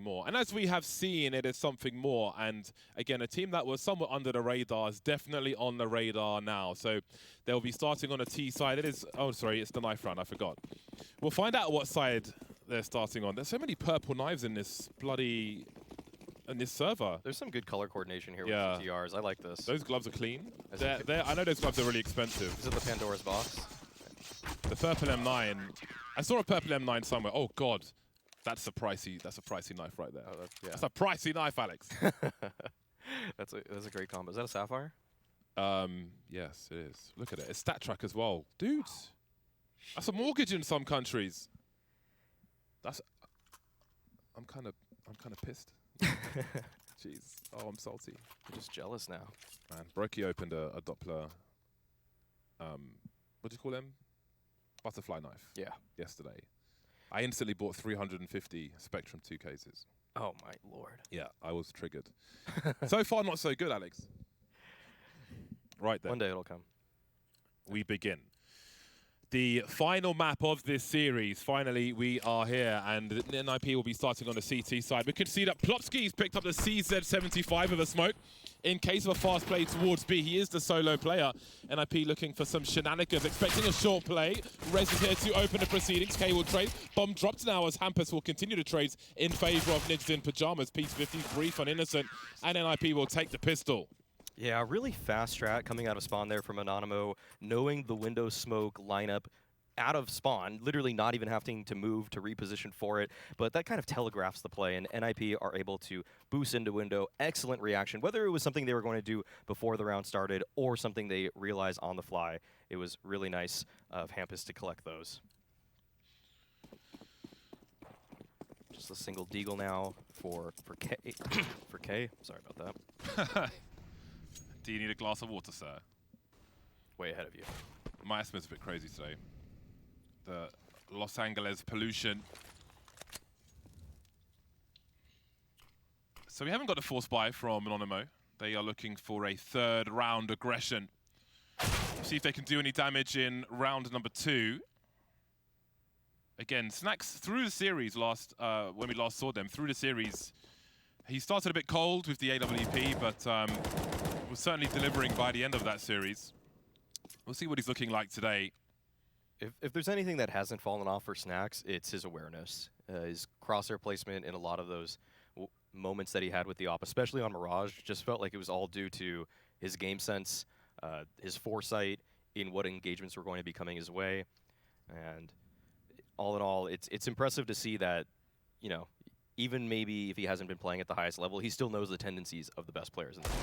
more. And as we have seen, it is something more. And again, a team that was somewhat under the radar is definitely on the radar now. So they'll be starting on a T side. It is, oh, sorry, it's the knife round, I forgot. We'll find out what side they're starting on. There's so many purple knives in this bloody, in this server. There's some good color coordination here with CTRs. I like this. Those gloves are clean. I know those gloves are really expensive. Is it the Pandora's box? The purple M9. I saw a purple M9 somewhere. Oh God. That's a pricey knife right there. Oh, that's a pricey knife, Alex. that's a great combo. Is that a sapphire? Yes, it is. Look at it. It's stat track as well, dude. That's a mortgage in some countries. I'm kind of pissed. Jeez. Oh, I'm salty. I'm just jealous now. Man, Brokey opened a Doppler. What do you call them? Butterfly knife. Yeah. Yesterday. I instantly bought 350 Spectrum 2 cases. Oh my lord. Yeah, I was triggered. So far, not so good, Alex. Right then. One day it'll come. We begin. The final map of this series. Finally, we are here, and NIP will be starting on the CT side. We can see that Plopsky's picked up the CZ75 with a smoke. In case of a fast play towards B, he is the solo player. NIP looking for some shenanigans, expecting a short play. Rez is here to open the proceedings. K will trade. Bomb dropped now as Hampus will continue to trade in favor of Ninjas in Pajamas. Piece 50, brief on Innocent, and NIP will take the pistol. Yeah, really fast strat coming out of spawn there from Anonymo, knowing the window smoke lineup out of spawn, literally not even having to move to reposition for it, but that kind of telegraphs the play, and NIP are able to boost into window. Excellent reaction, whether it was something they were going to do before the round started or something they realized on the fly. It was really nice of Hampus to collect those. Just a single deagle now for K. for K. Sorry about that. Do you need a glass of water, sir? Way ahead of you. My asthma's a bit crazy today. The Los Angeles pollution. So we haven't got a force buy from Anonymo. They are looking for a third round aggression. See if they can do any damage in round number 2. Again, Snacks through the series when we last saw them, through the series, he started a bit cold with the AWP, but was certainly delivering by the end of that series. We'll see what he's looking like today. If there's anything that hasn't fallen off for Snacks, it's his awareness. His crosshair placement in a lot of those moments that he had with the AWP, especially on Mirage, just felt like it was all due to his game sense, his foresight in what engagements were going to be coming his way. And all in all, it's impressive to see that, you know, even maybe if he hasn't been playing at the highest level, he still knows the tendencies of the best players in the world.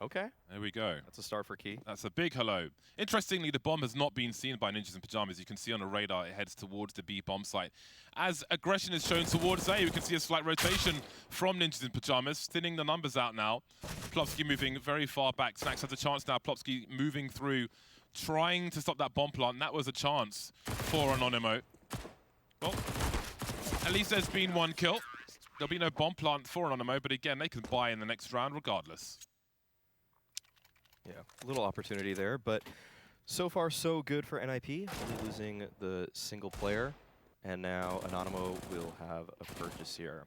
Okay. There we go. That's a start for Key. That's a big hello. Interestingly, the bomb has not been seen by Ninjas in Pajamas. You can see on the radar it heads towards the B bomb site. As aggression is shown towards A, we can see a slight rotation from Ninjas in Pajamas, thinning the numbers out now. Plopsky moving very far back. Snacks has a chance now. Plopsky moving through, trying to stop that bomb plant. That was a chance for Anonymo. Well, at least there's been one kill. There'll be no bomb plant for Anonymo, but again, they can buy in the next round regardless. Yeah, a little opportunity there, but so far so good for NIP, only losing the single player, and now Anonymo will have a purchase here.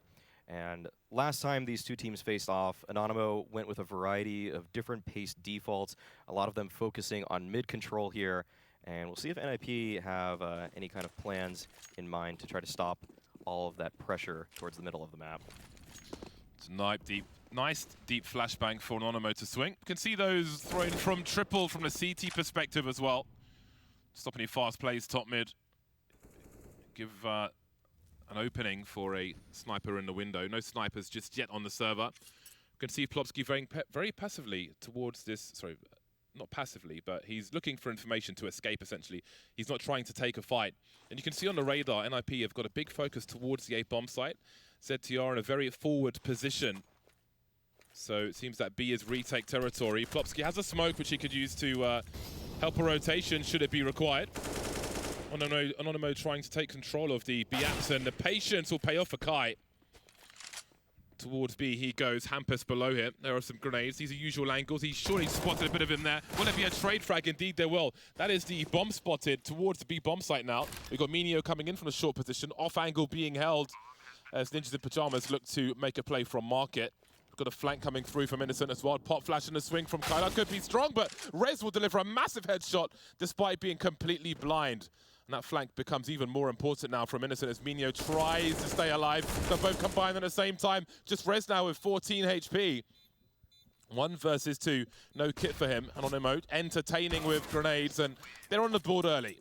And last time these two teams faced off, Anonymo went with a variety of different pace defaults, a lot of them focusing on mid-control here, and we'll see if NIP have any kind of plans in mind to try to stop all of that pressure towards the middle of the map. Tonight, nice deep flashbang for Anonymo to swing. You can see those thrown from triple from the CT perspective as well. Stop any fast plays top mid. Give an opening for a sniper in the window. No snipers just yet on the server. You can see Plopsky very passively towards this, sorry, not passively, but he's looking for information to escape essentially. He's not trying to take a fight. And you can see on the radar, NIP have got a big focus towards the A bomb site. ZTR in a very forward position. So it seems that B is retake territory. Plopsky has a smoke which he could use to help a rotation should it be required. Anonymo trying to take control of the B apps, and the patience will pay off for Kai. Towards B he goes, Hampus below him. There are some grenades. These are usual angles. He's surely spotted a bit of him there. Will it be a trade frag? Indeed there will. That is the bomb spotted towards the B bomb site now. We've got Minio coming in from a short position, off angle being held. as Ninjas in Pyjamas look to make a play from Market. Got a flank coming through from Innocent as well. Pop flash and a swing from Kyla could be strong, but Rez will deliver a massive headshot despite being completely blind. And that flank becomes even more important now from Innocent as Minho tries to stay alive. They're both combined at the same time. Just Rez now with 14 HP. 1 versus 2, no kit for him. Anonymo entertaining with grenades, and they're on the board early.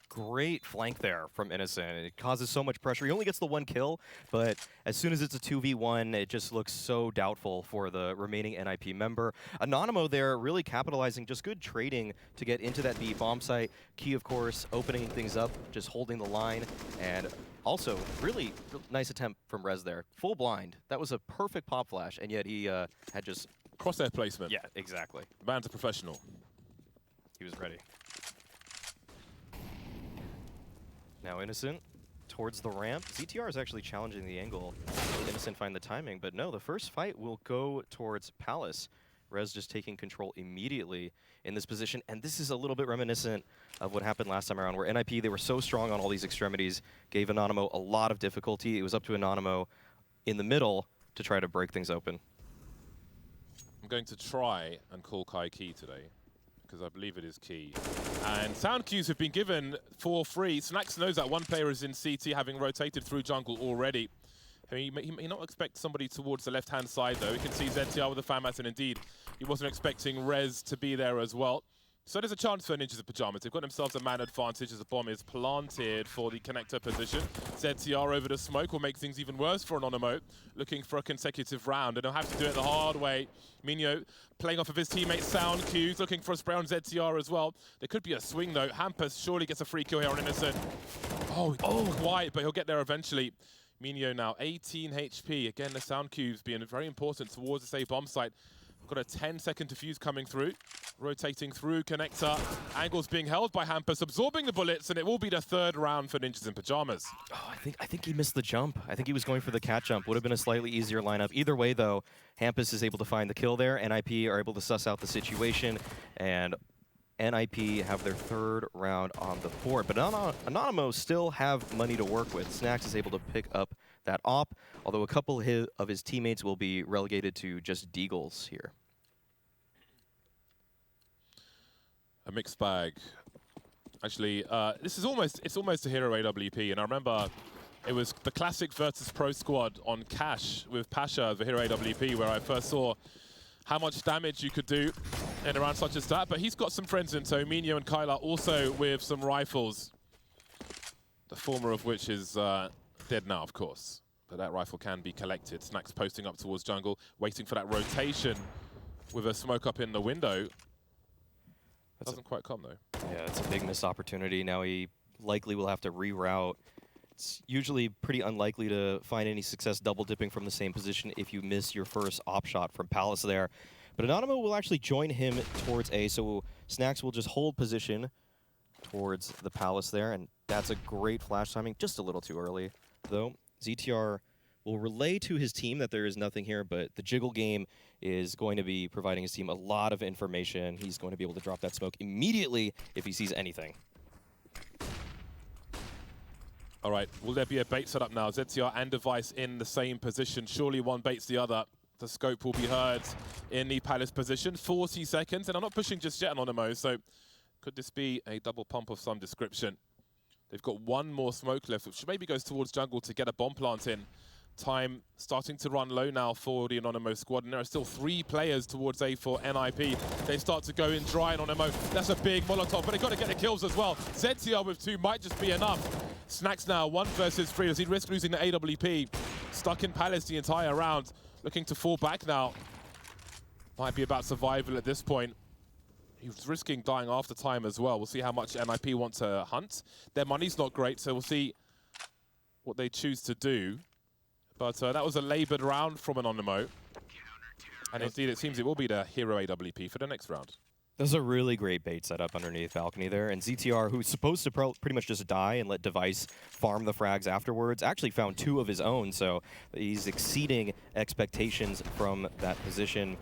Great flank there from Innocent. It causes so much pressure. He only gets the 1 kill, but as soon as it's a 2v1, it just looks so doubtful for the remaining NIP member. Anonymo there really capitalizing, just good trading to get into that B bomb site. Key, of course, opening things up, just holding the line, and also really nice attempt from Rez there. Full blind. That was a perfect pop flash, and yet he had just... Crosshair placement. Yeah, exactly. Man's a professional. He was ready. Now Innocent towards the ramp. ZTR is actually challenging the angle. Will Innocent find the timing? But no, the first fight will go towards Palace. Rez just taking control immediately in this position. And this is a little bit reminiscent of what happened last time around, where NIP, they were so strong on all these extremities, gave Anonymo a lot of difficulty. It was up to Anonymo in the middle to try to break things open. I'm going to try and call Kai Key today, because I believe it is Key. And sound cues have been given for free. Snax knows that one player is in CT, having rotated through jungle already. I mean, he may not expect somebody towards the left-hand side, though. You can see ZTR with the fan mats, and indeed, he wasn't expecting Rez to be there as well. So there's a chance for Ninjas in Pyjamas. They've got themselves a man advantage as the bomb is planted for the connector position. ZTR over the smoke will make things even worse for Anonymo, looking for a consecutive round, and they'll have to do it the hard way. Minho playing off of his teammate's sound cues, looking for a spray on ZTR as well. There could be a swing, though. Hampus surely gets a free kill here on Innocent. Oh, quiet, but he'll get there eventually. Minho now 18 HP. Again, the sound cues being very important towards the safe bomb site. Got a 10-second defuse coming through. Rotating through connector. Angles being held by Hampus, absorbing the bullets, and it will be the 3rd round for Ninjas in Pyjamas. Oh, I think he missed the jump. I think he was going for the cat jump. Would have been a slightly easier lineup. Either way, though, Hampus is able to find the kill there. NIP are able to suss out the situation, and NIP have their 3rd round on the board. But Anonymo still have money to work with. Snax is able to pick up that op, although a couple of his teammates will be relegated to just deagles here. A mixed bag. Actually, it's almost a hero AWP, and I remember it was the classic Virtus Pro squad on Cash with Pasha, the hero AWP, where I first saw how much damage you could do in a round such as that. But he's got some friends in tow, Minho and Kyla, also with some rifles. The former of which is dead now, of course. But that rifle can be collected. Snax posting up towards jungle, waiting for that rotation with a smoke up in the window. Doesn't quite come, though. Yeah, it's a big missed opportunity. Now he likely will have to reroute. It's usually pretty unlikely to find any success double dipping from the same position if you miss your first op shot from Palace there. But Anonymo will actually join him towards A, so Snax will just hold position towards the Palace there, and that's a great flash timing. Just a little too early, though. ZTR will relay to his team that there is nothing here, but the jiggle game is going to be providing his team a lot of information. He's going to be able to drop that smoke immediately if he sees anything. All right, will there be a bait set up now? ZTR and Device in the same position. Surely one baits the other. The scope will be heard in the Palace position. 40 seconds, and I'm not pushing just yet, Anonymo, so could this be a double pump of some description? They've got one more smoke left, which maybe goes towards jungle to get a bomb plant in. Time starting to run low now for the Anonymo squad, and there are still 3 players towards A for NIP. They start to go in dry. Anonymo, that's a big Molotov, but they've got to get the kills as well. ZTR with 2 might just be enough. Snax now, 1 versus 3. Does he risk losing the AWP? Stuck in Palace the entire round. Looking to fall back now. Might be about survival at this point. He's risking dying after time as well. We'll see how much NIP want to hunt. Their money's not great, so we'll see what they choose to do. But that was a laboured round from Anonymo. And indeed, it seems it will be the hero AWP for the next round. There's a really great bait setup underneath balcony there, and ZTR, who's supposed to pretty much just die and let Device farm the frags afterwards, actually found 2 of his own, so he's exceeding expectations from that position.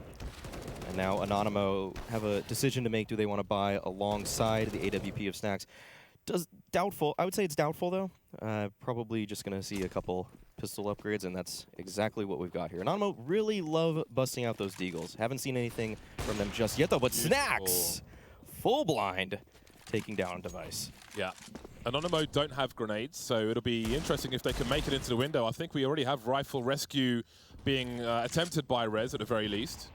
And now Anonymo have a decision to make. Do they want to buy alongside the AWP of Snax? Doubtful. I would say it's doubtful, though. Probably just going to see a couple pistol upgrades, and that's exactly what we've got here. Anonymo really love busting out those deagles. Haven't seen anything from them just yet, though, but Beautiful. Snacks! Full blind, taking down Device. Yeah. Anonymo don't have grenades, so it'll be interesting if they can make it into the window. I think we already have rifle rescue being attempted by Rez at the very least.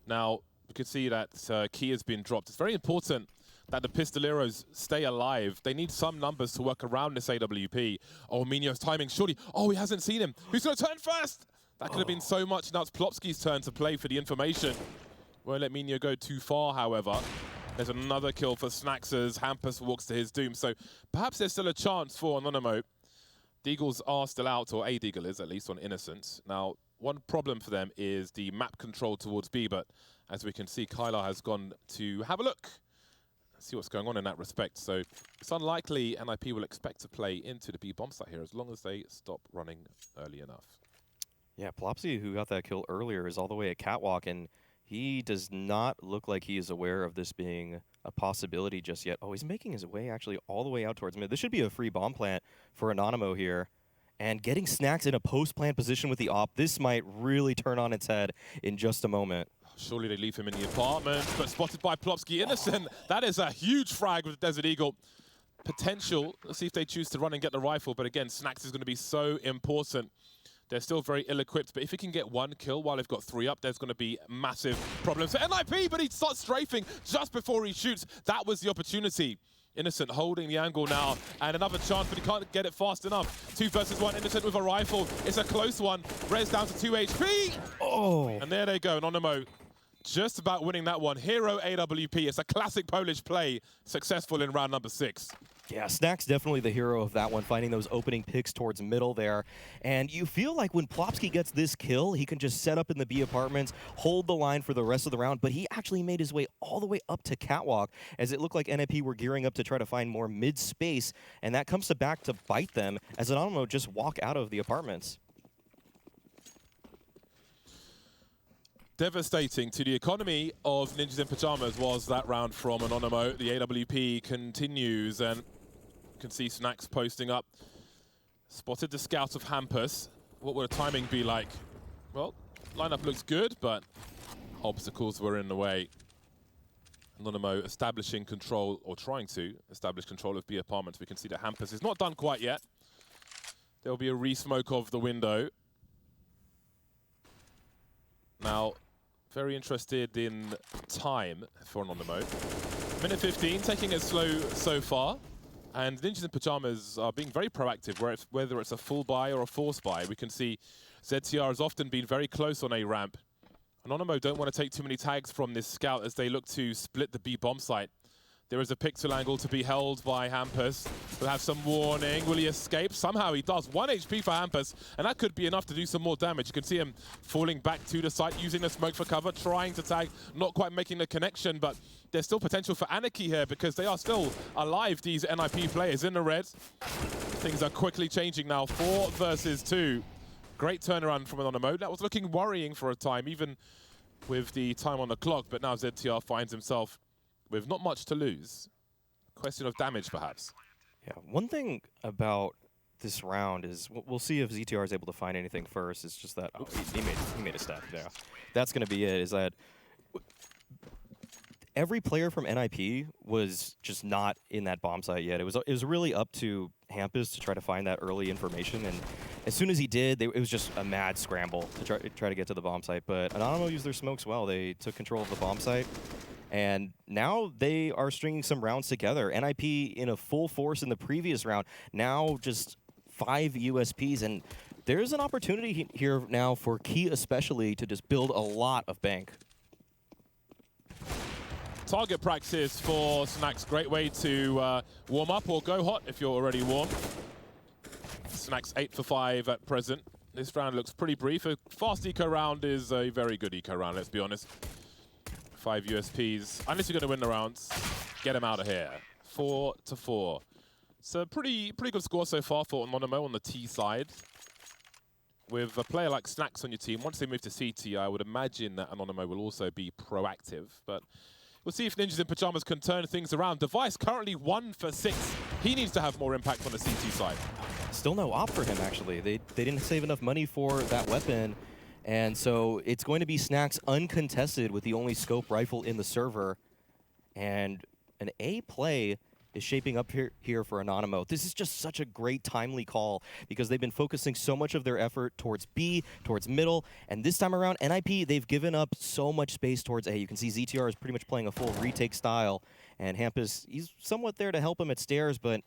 Now, we can see that key has been dropped. It's very important that the Pistoleros stay alive. They need some numbers to work around this AWP. Oh, Minio's timing, surely. Oh, he hasn't seen him. Who's going to turn first? That could have been so much. Now it's Plopsky's turn to play for the information. Won't let Minio go too far, however. There's another kill for Snacks as Hampus walks to his doom. So perhaps there's still a chance for Anonymo. Deagles are still out, or a Deagle is, at least on Innocence. Now, one problem for them is the map control towards B, but as we can see, Kylar has gone to have a look. See what's going on in that respect. So it's unlikely NIP will expect to play into the B bomb site here as long as they stop running early enough. Yeah, Plopsy, who got that kill earlier, is all the way at Catwalk, and he does not look like he is aware of this being a possibility just yet. Oh, he's making his way actually all the way out towards mid. This should be a free bomb plant for Anonymo here. And getting Snacks in a post-plant position with the op, this might really turn on its head in just a moment. Surely they leave him in the apartment, but spotted by Plopsky. Innocent. That is a huge frag with Desert Eagle. Potential. Let's see if they choose to run and get the rifle. But again, Snacks is going to be so important. They're still very ill-equipped, but if he can get one kill while they've got 3 up, there's going to be massive problems for NIP, but he starts strafing just before he shoots. That was the opportunity. Innocent holding the angle now, and another chance, but he can't get it fast enough. 2 versus 1, Innocent with a rifle. It's a close one. Rez down to 2 HP. Oh! And there they go, Anonymo just about winning that one. Hero AWP, it's a classic Polish play, successful in round number 6. Yeah, Snacks definitely the hero of that one, finding those opening picks towards middle there. And you feel like when Plopsky gets this kill, he can just set up in the B apartments, hold the line for the rest of the round, but he actually made his way all the way up to Catwalk, as it looked like NIP were gearing up to try to find more mid-space, and that comes back to bite them as Anonymo just walk out of the apartments. Devastating to the economy of Ninjas in Pajamas was that round from Anonymo. The AWP continues, and you can see Snacks posting up. Spotted the scout of Hampus. What would the timing be like? Well, lineup looks good, but obstacles were in the way. Anonymo establishing control, or trying to establish control of B apartments. We can see that Hampus is not done quite yet. There'll be a re-smoke of the window. Now, very interested in time for Anonymo. Minute 15, taking it slow so far. And Ninjas in Pajamas are being very proactive, whether it's a full buy or a force buy. We can see ZTR has often been very close on a ramp. Anonymo don't want to take too many tags from this scout as they look to split the B bomb site. There is a pixel angle to be held by Hampus. We'll have some warning. Will he escape? Somehow he does. 1 HP for Hampus, and that could be enough to do some more damage. You can see him falling back to the site, using the smoke for cover, trying to tag, not quite making the connection, but there's still potential for anarchy here because they are still alive, these NIP players in the red. Things are quickly changing now. 4 versus 2. Great turnaround from Anonymo. That was looking worrying for a time, even with the time on the clock, but now ZTR finds himself with not much to lose. Question of damage, perhaps. Yeah, one thing about this round is we'll see if ZTR is able to find anything first. It's just that he made a step. Yeah, that's going to be it. Is that every player from NIP was just not in that bomb site yet. It was really up to Hampus to try to find that early information, and as soon as he did, it was just a mad scramble to try to get to the bomb site. But Anonymo used their smokes well. They took control of the bomb site. And now they are stringing some rounds together. NIP in a full force in the previous round. Now just 5 USPs. And there's an opportunity here now for Key especially to just build a lot of bank. Target practice for Snacks. Great way to warm up or go hot if you're already warm. Snacks 8 for 5 at present. This round looks pretty brief. A fast eco round is a very good eco round, let's be honest. 5 USPs. Unless you're going to win the rounds, get them out of here. 4 to 4. So pretty good score so far for Anonymo on the T side. With a player like Snacks on your team, once they move to CT, I would imagine that Anonymo will also be proactive. But we'll see if Ninjas in Pajamas can turn things around. Device currently 1 for 6. He needs to have more impact on the CT side. still no op for him, actually. They didn't save enough money for that weapon, and so it's going to be Snacks uncontested with the only scope rifle in the server, and an A play is shaping up here for Anonymo. This is just such a great timely call because they've been focusing so much of their effort towards B, towards middle, and this time around, NIP, they've given up so much space towards A. You can see ZTR is pretty much playing a full retake style, and Hampus, he's somewhat there to help him at stairs, but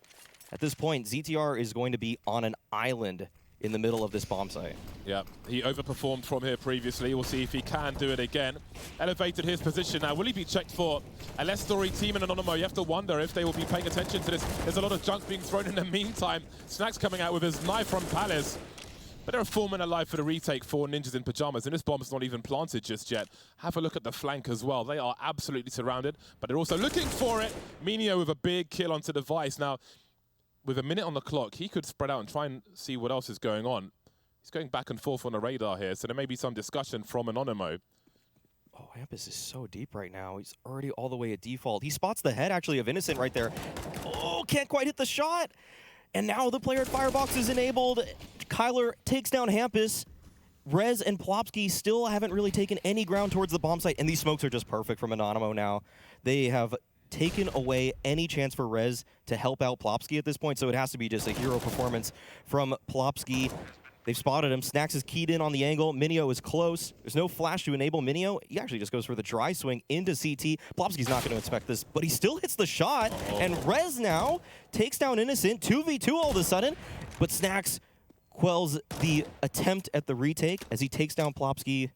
at this point, ZTR is going to be on an island in the middle of this bomb site. Yeah, he overperformed from here previously. We'll see if he can do it again. Elevated his position now. Will he be checked for a less story team in Anonymo? You have to wonder if they will be paying attention to this. There's a lot of junk being thrown in the meantime. Snacks coming out with his knife from Palace. But there are 4 men alive for the retake for Ninjas in Pajamas, and this bomb's not even planted just yet. Have a look at the flank as well. They are absolutely surrounded, but they're also looking for it. Minio with a big kill onto Device. Now, with a minute on the clock, he could spread out and try and see what else is going on. He's going back and forth on the radar here, so there may be some discussion from Anonymo. Oh, Hampus is so deep right now. He's already all the way at default. He spots the head, actually, of Innocent right there. Oh, can't quite hit the shot. And now the player at Firebox is enabled. Kyler takes down Hampus. Rez and Plopsky still haven't really taken any ground towards the bomb site, and these smokes are just perfect from Anonymo now. They have taken away any chance for Rez to help out Plopsky at this point, so it has to be just a hero performance from Plopsky. They've spotted him. Snacks is keyed in on the angle. Minio is close. There's no flash to enable Minio. He actually just goes for the dry swing into CT. Plopsky's not going to expect this, but he still hits the shot. And Rez now takes down Innocent. 2v2 all of a sudden, but Snacks quells the attempt at the retake as he takes down Plopsky,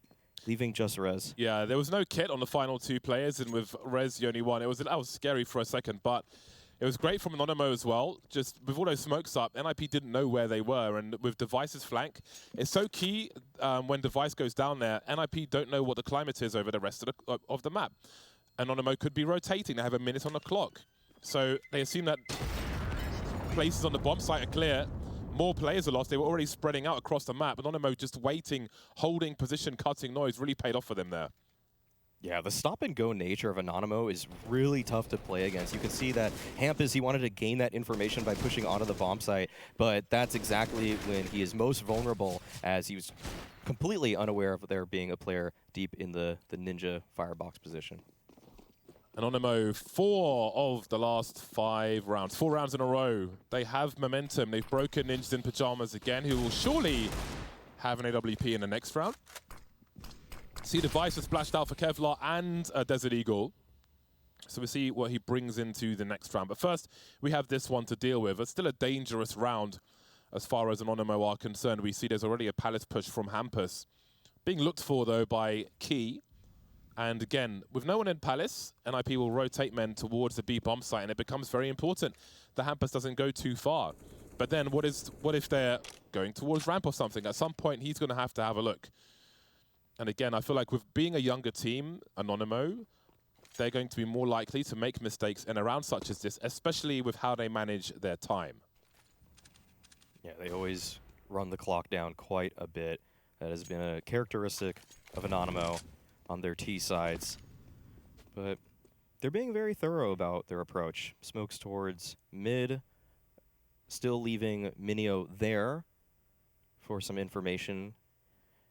leaving just Rez. Yeah, there was no kit on the final 2 players, and with Rez, the only one. That was scary for a second, but it was great from Anonymo as well. Just with all those smokes up, NIP didn't know where they were, and with Device's flank, it's so key when Device goes down there. NIP don't know what the climate is over the rest of the map. Anonymo could be rotating. They have a minute on the clock, so they assume that places on the bomb site are clear. More players are lost. They were already spreading out across the map. Anonymo just waiting, holding position, cutting noise really paid off for them there. Yeah, the stop-and-go nature of Anonymo is really tough to play against. You can see that Hampus, he wanted to gain that information by pushing onto the bomb site, but that's exactly when he is most vulnerable, as he was completely unaware of there being a player deep in the Ninja firebox position. Anonymo, 4 of the last 5 rounds. 4 rounds in a row. They have momentum. They've broken Ninjas in Pajamas again, who will surely have an AWP in the next round. See, Device has splashed out for Kevlar and Desert Eagle. So we'll see what he brings into the next round. But first, we have this one to deal with. It's still a dangerous round as far as Anonymo are concerned. We see there's already a Palace push from Hampus. Being looked for, though, by Key. And again, with no one in Palace, NIP will rotate men towards the B bomb site, and it becomes very important that Hampus doesn't go too far. But then what if they're going towards ramp or something? At some point, he's going to have a look. And again, I feel like with being a younger team, Anonymo, they're going to be more likely to make mistakes in a round such as this, especially with how they manage their time. Yeah, they always run the clock down quite a bit. That has been a characteristic of Anonymo on their T sides. But they're being very thorough about their approach. Smokes towards mid, still leaving Minio there for some information.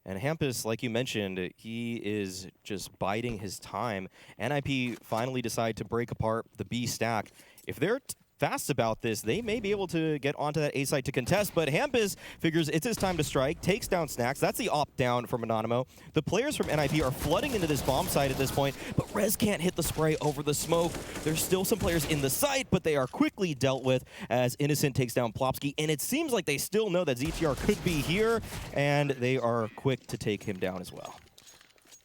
And Hampus, like you mentioned, he is just biding his time. NIP finally decide to break apart the B stack. If they're fast about this, they may be able to get onto that A site to contest, but Hampus figures it's his time to strike, takes down Snacks. That's the op down from Anonymo. The players from NIP are flooding into this bomb site at this point, but Rez can't hit the spray over the smoke. There's still some players in the site, but they are quickly dealt with as Innocent takes down Plopsky, and it seems like they still know that ZTR could be here, and they are quick to take him down as well.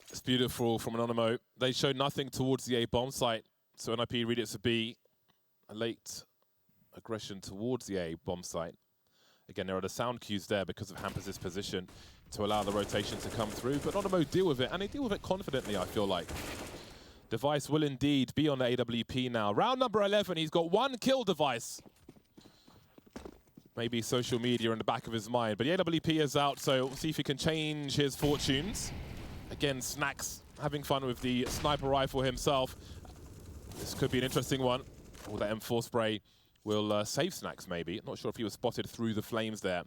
It's beautiful from Anonymo. They show nothing towards the A bomb site, so NIP read it to be a late aggression towards the A bomb site. Again, there are the sound cues there because of Hampus' position to allow the rotation to come through, but Anonymo deal with it, and they deal with it confidently, I feel like. Device will indeed be on the AWP now. Round number 11, he's got 1 kill, Device. Maybe social media in the back of his mind, but the AWP is out, so we'll see if he can change his fortunes. Again, Snacks having fun with the sniper rifle himself. This could be an interesting one. All that M4 spray will save Snacks maybe. Not sure if he was spotted through the flames there.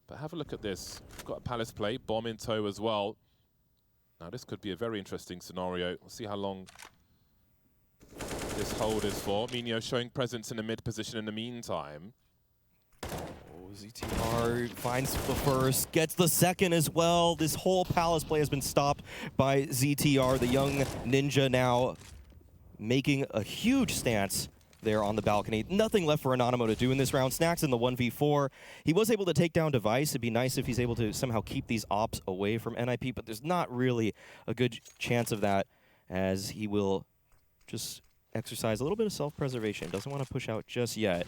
But have a look at this. Got a Palace play, bomb in tow as well. Now this could be a very interesting scenario. We'll see how long this hold is for. Minio showing presence in the mid position in the meantime. ZTR finds the first, gets the second as well. This whole Palace play has been stopped by ZTR. The young ninja now making a huge stance there on the balcony. Nothing left for Anonymo to do in this round. Snacks in the 1v4. He was able to take down Device. It'd be nice if he's able to somehow keep these ops away from NIP, but there's not really a good chance of that, as he will just exercise a little bit of self-preservation. Doesn't want to push out just yet.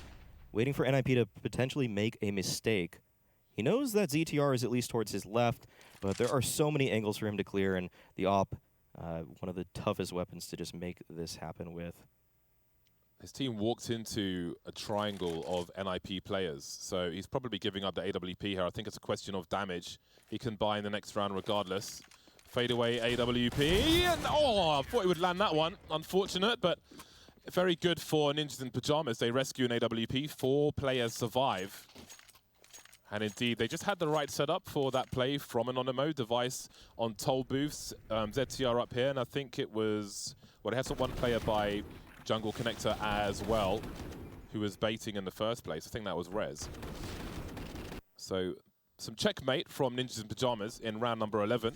Waiting for NIP to potentially make a mistake. He knows that ZTR is at least towards his left, but there are so many angles for him to clear, and the op, one of the toughest weapons to just make this happen with. His team walked into a triangle of NIP players, so he's probably giving up the AWP here. I think it's a question of damage he can buy in the next round regardless. Fade away AWP, and oh, I thought he would land that one. Unfortunate, but very good for Ninjas in Pajamas. They rescue an AWP. 4 players survive. And indeed, they just had the right setup for that play from Anonymo. Device on toll booths. ZTR up here, and I think it was... Well, they had one player by Jungle Connector as well, who was baiting in the first place. I think that was Rez. So, some checkmate from Ninjas in Pajamas in round number 11.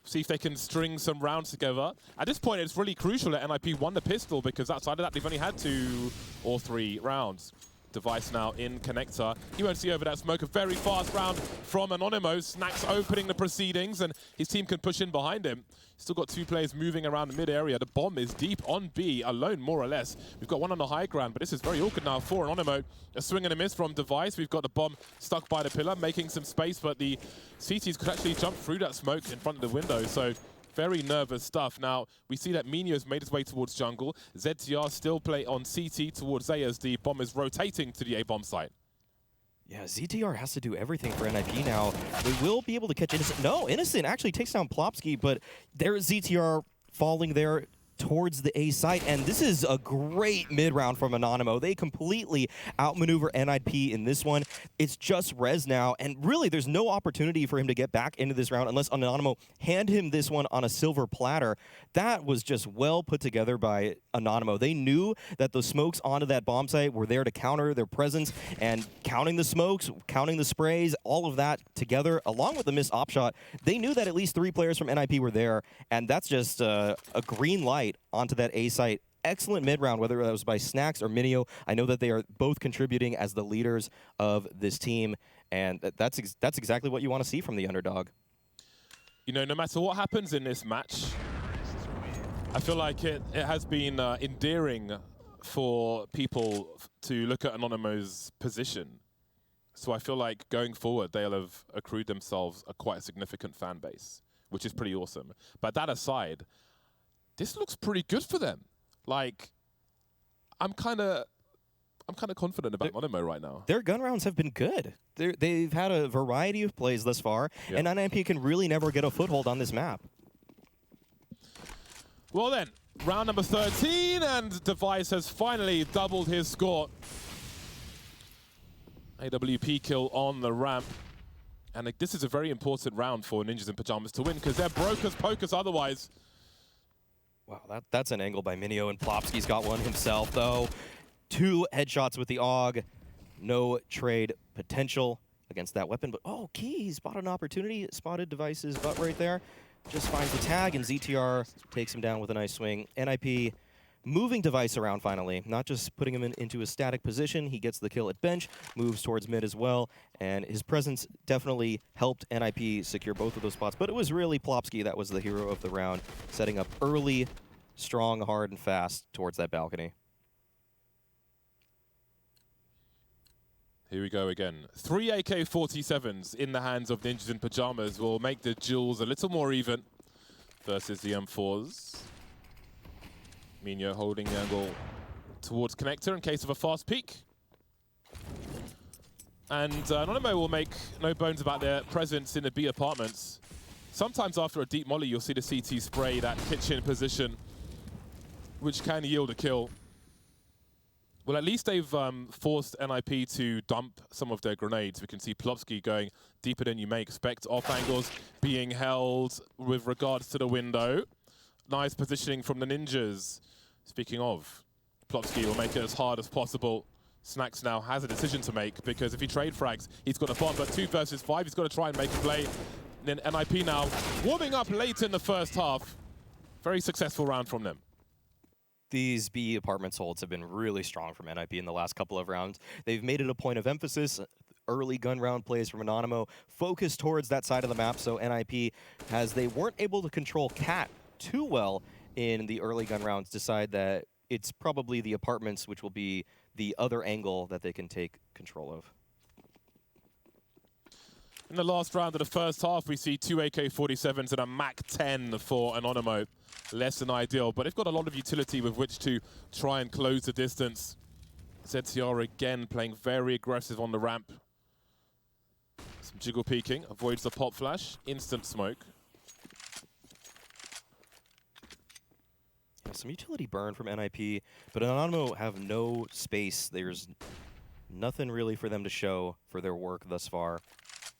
See if they can string some rounds together. At this point, it's really crucial that NIP won the pistol, because outside of that, they've only had 2 or 3 rounds. Device now in connector. He won't see over that smoke. A very fast round from Anonymo. Snacks opening the proceedings, and his team can push in behind him. Still got 2 players moving around the mid area. The bomb is deep on B, alone more or less. We've got one on the high ground, but this is very awkward now for Anonymo. A swing and a miss from Device. We've got the bomb stuck by the pillar, making some space, but the CTs could actually jump through that smoke in front of the window. So very nervous stuff. Now, we see that Minio's made his way towards jungle. ZTR still play on CT towards A as the bomb is rotating to the A-bomb site. Yeah, ZTR has to do everything for NIP now. They will be able to catch Innocent. No, Innocent actually takes down Plopsky, but there's ZTR falling there towards the A site, and this is a great mid-round from Anonymo. They completely outmaneuver NIP in this one. It's just Rez now, and really there's no opportunity for him to get back into this round unless Anonymo hand him this one on a silver platter. That was just well put together by Anonymo. They knew that the smokes onto that bomb site were there to counter their presence, and counting the smokes, counting the sprays, all of that together, along with the missed op shot, they knew that at least 3 players from NIP were there, and that's just a green light onto that A site. Excellent mid-round, whether that was by Snacks or Minio. I know that they are both contributing as the leaders of this team, and that's exactly what you want to see from the underdog. You know, no matter what happens in this match, I feel like it has been endearing for people to look at Anonymo's position. So I feel like going forward, they'll have accrued themselves quite a significant fan base, which is pretty awesome. But that aside, this looks pretty good for them. Like, I'm kind of confident about Anonymo right now. Their gun rounds have been good. They've had a variety of plays thus far, and NIP can really never get a foothold on this map. Well then, round number 13, and Device has finally doubled his score. AWP kill on the ramp. And this is a very important round for Ninjas in Pajamas to win, because they're broke as pokers otherwise. Wow, that's an angle by Minio, and Plopsky's got one himself, though. 2 headshots with the AUG. No trade potential against that weapon, but oh, Key spotted an opportunity. Spotted Device's butt right there. Just finds the tag, and ZTR takes him down with a nice swing. NIP moving Device around finally, not just putting him into a static position. He gets the kill at bench, moves towards mid as well, and his presence definitely helped NIP secure both of those spots. But it was really Plopsky that was the hero of the round, setting up early, strong, hard, and fast towards that balcony. Here we go again. 3 AK-47s in the hands of Ninjas in Pajamas will make the duels a little more even versus the M4s. Minio holding the angle towards connector in case of a fast peek. And Anonymo will make no bones about their presence in the B apartments. Sometimes after a deep molly, you'll see the CT spray that kitchen position, which can yield a kill. Well, at least they've forced NIP to dump some of their grenades. We can see Plopsky going deeper than you may expect. Off angles being held with regards to the window. Nice positioning from the Ninjas. Speaking of, Plopsky will make it as hard as possible. Snacks now has a decision to make, because if he trade frags, he's got a bomb, but 2 versus 5, he's got to try and make a play. And then NIP now warming up late in the first half. Very successful round from them. These B apartments holds have been really strong from NIP in the last couple of rounds. They've made it a point of emphasis. Early gun round plays from Anonymo focused towards that side of the map, so NIP, as they weren't able to control Cat too well in the early gun rounds, decide that it's probably the apartments which will be the other angle that they can take control of. In the last round of the first half, we see 2 AK-47s and a MAC-10 for Anonymo. Less than ideal, but they've got a lot of utility with which to try and close the distance. ZTR again playing very aggressive on the ramp. Some jiggle peeking, avoids the pop flash, instant smoke. Yeah, some utility burn from NIP, but Anonymo have no space. There's nothing really for them to show for their work thus far.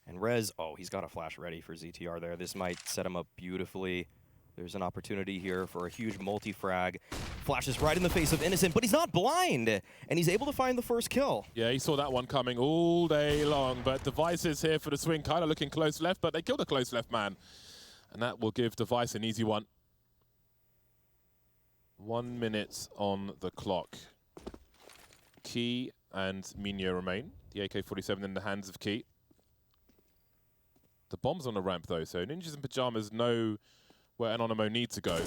And Rez, oh, he's got a flash ready for ZTR there. This might set him up beautifully. There's an opportunity here for a huge multi-frag. Flashes right in the face of Innocent, but he's not blind, and he's able to find the first kill. Yeah, he saw that one coming all day long, but Device is here for the swing, kind of looking close left, but they killed a close left man. And that will give Device an easy one. 1 minute on the clock. Key and Minho remain. The AK-47 in the hands of Key. The bomb's on the ramp, though, so Ninjas in Pajamas know where Anonymo need to go.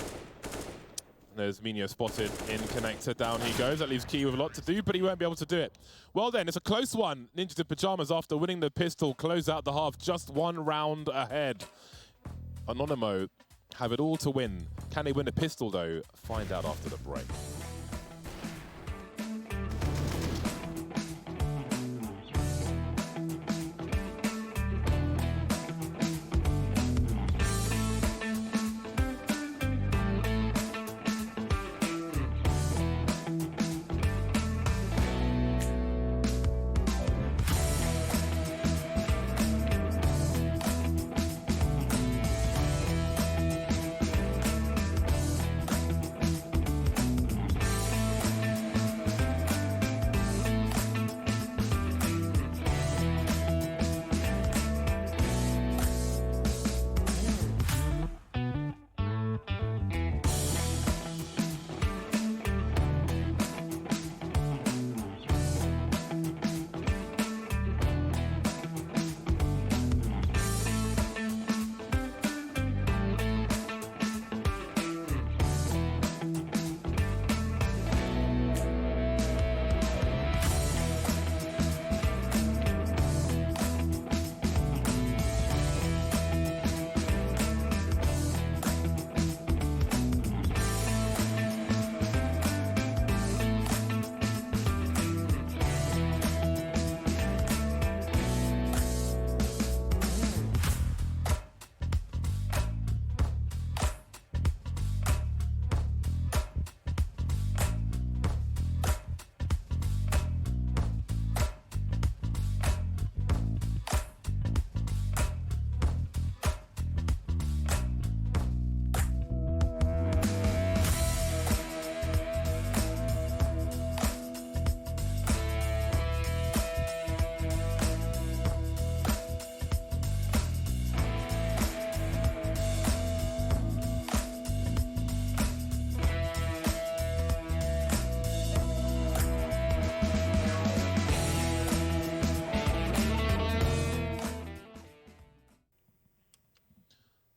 There's Minho spotted in connector. Down he goes. That leaves Key with a lot to do, but he won't be able to do it. Well then, it's a close one. Ninjas in Pajamas, after winning the pistol, close out the half just 1 round ahead. Anonymo have it all to win. Can they win the pistol, though? Find out after the break.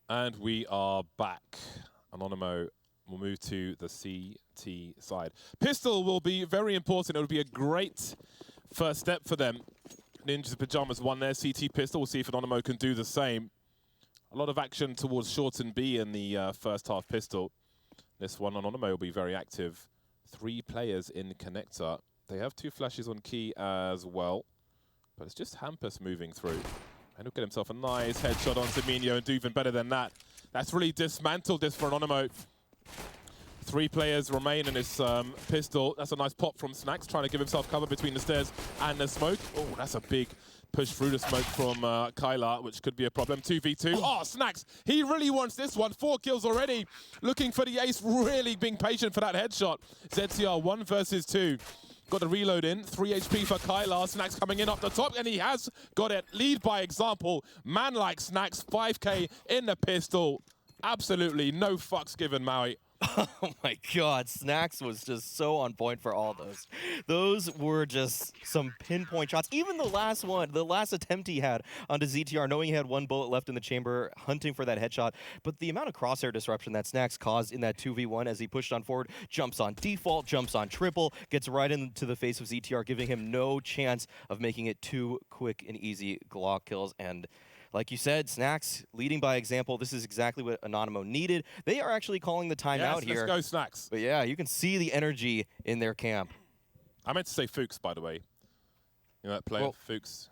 And we are back. Anonymo will move to the CT side. Pistol will be very important. It will be a great first step for them. Ninjas in Pajamas won their CT pistol. We'll see if Anonymo can do the same. A lot of action towards short and B in the first half pistol. This one, Anonymo will be very active. 3 players in connector. They have 2 flashes on Key as well. But it's just Hampus moving through. And he'll get himself a nice headshot onto Minho and do even better than that. That's really dismantled this for Anonymo. 3 players remain in this pistol. That's a nice pop from Snacks, trying to give himself cover between the stairs and the smoke. Oh, that's a big push through the smoke from Kyla, which could be a problem. 2v2. Oh, Snacks, he really wants this one. 4 kills already. Looking for the ace, really being patient for that headshot. ZTR 1 versus 2. Got the reload in. 3 HP for Kyla. Snacks coming in up the top, and he has got it. Lead by example. Man like Snacks, 5K in the pistol. Absolutely no fucks given, Maui. Oh my god, Snacks was just so on point for all those. Those were just some pinpoint shots. Even the last one, the last attempt he had onto ZTR, knowing he had 1 bullet left in the chamber, hunting for that headshot. But the amount of crosshair disruption that Snacks caused in that 2v1 as he pushed on forward, jumps on default, jumps on triple, gets right into the face of ZTR, giving him no chance of making it 2 quick and easy Glock kills. And like you said, Snacks leading by example. This is exactly what Anonymo needed. They are actually calling the timeout here. Let's go, Snacks. But yeah, you can see the energy in their camp. I meant to say Fuchs, by the way. You know that player, Well, Fuchs?